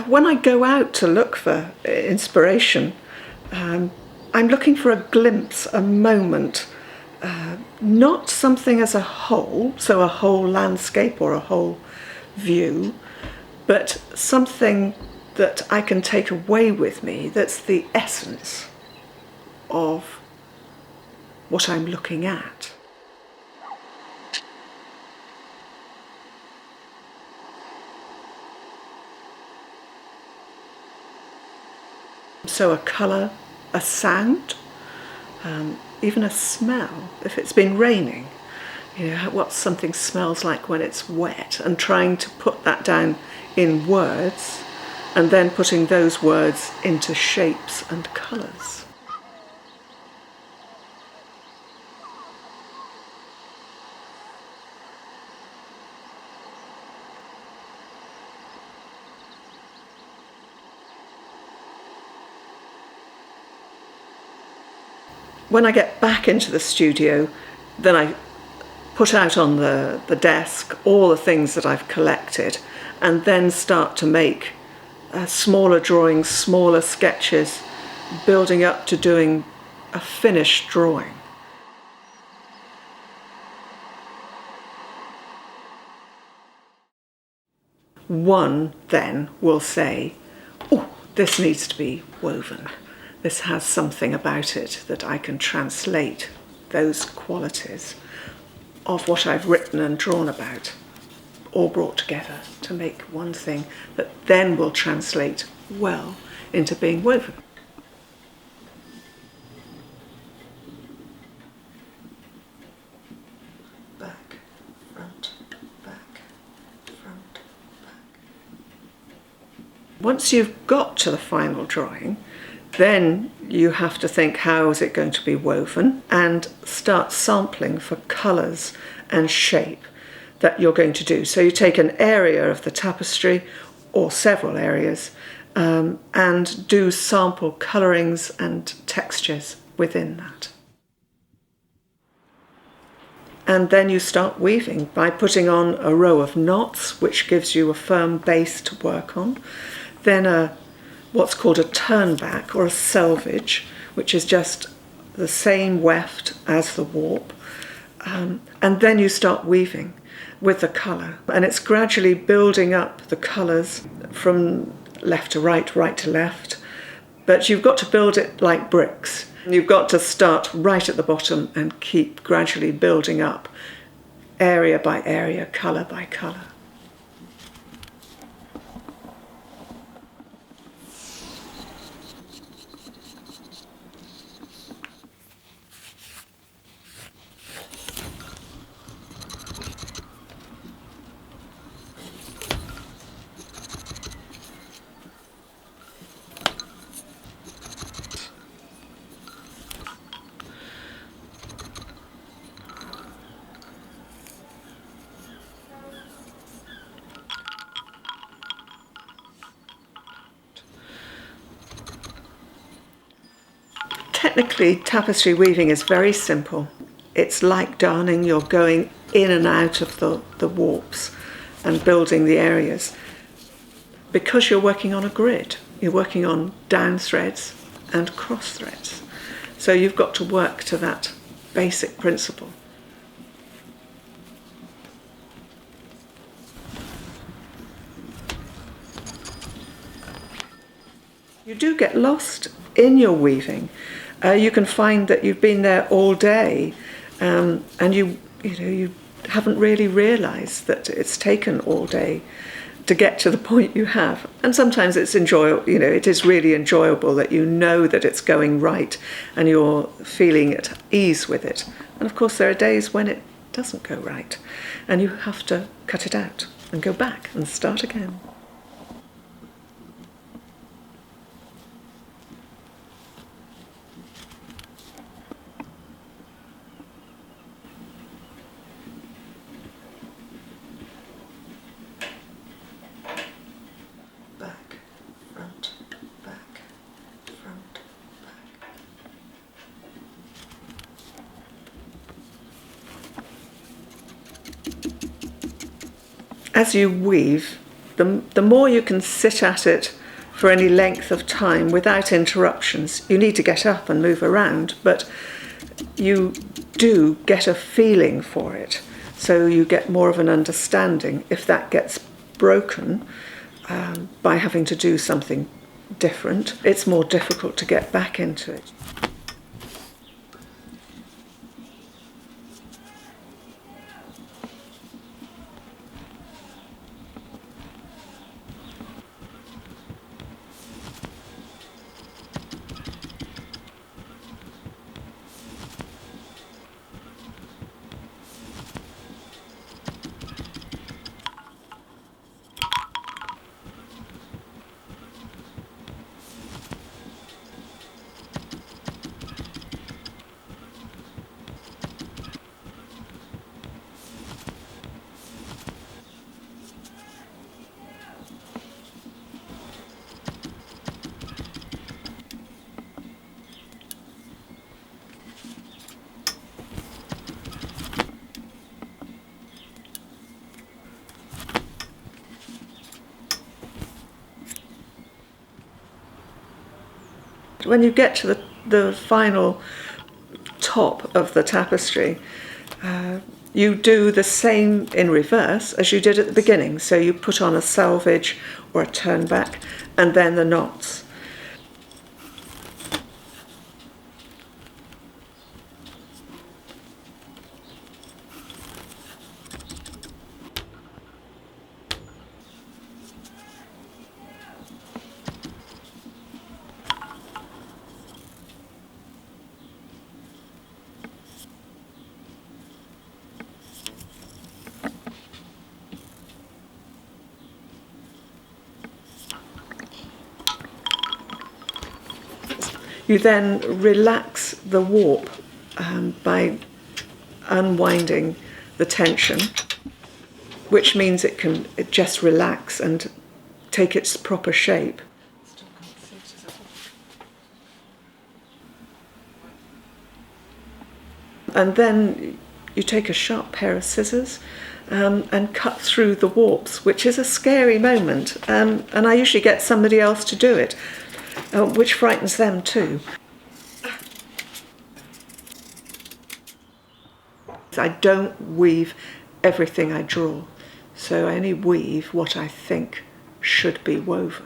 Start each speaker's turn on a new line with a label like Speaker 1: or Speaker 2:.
Speaker 1: When I go out to look for inspiration, I'm looking for a glimpse, a moment, not something as a whole, so a whole landscape or a whole view, but something that I can take away with me that's the essence of what I'm looking at. So a colour, a sound, even a smell, if it's been raining, you know, what something smells like when it's wet, and trying to put that down in words and then putting those words into shapes and colours. When I get back into the studio, then I put out on the desk all the things that I've collected, and then start to make smaller drawings, smaller sketches, building up to doing a finished drawing. One then will say, oh, this needs to be woven. This has something about it that I can translate those qualities of what I've written and drawn about, all brought together to make one thing that then will translate well into being woven. Back, front, back, front, back. Once you've got to the final drawing, then you have to think, how is it going to be woven, and start sampling for colours and shape that you're going to do. So you take an area of the tapestry or several areas and do sample colourings and textures within that. And then you start weaving by putting on a row of knots, which gives you a firm base to work on. Then what's called a turnback or a selvage, which is just the same weft as the warp. And then you start weaving with the colour. And it's gradually building up the colours from left to right, right to left. But you've got to build it like bricks. You've got to start right at the bottom and keep gradually building up area by area, colour by colour. Technically, tapestry weaving is very simple. It's like darning. You're going in and out of the warps and building the areas. Because you're working on a grid, you're working on down threads and cross threads. So you've got to work to that basic principle. You do get lost in your weaving. You can find that you've been there all day, and you haven't really realised that it's taken all day to get to the point you have. And sometimes it's enjoyable. It is really enjoyable that you know that it's going right, and you're feeling at ease with it. And of course, there are days when it doesn't go right, and you have to cut it out and go back and start again. As you weave, The more you can sit at it for any length of time without interruptions. You need to get up and move around, but you do get a feeling for it. So you get more of an understanding. If that gets broken by having to do something different, it's more difficult to get back into it. When you get to the final top of the tapestry, you do the same in reverse as you did at the beginning. So you put on a selvage or a turn back and then the knots. You then relax the warp by unwinding the tension, which means it just relax and take its proper shape. And then you take a sharp pair of scissors and cut through the warps, which is a scary moment. And I usually get somebody else to do it, which frightens them too. I don't weave everything I draw, so I only weave what I think should be woven.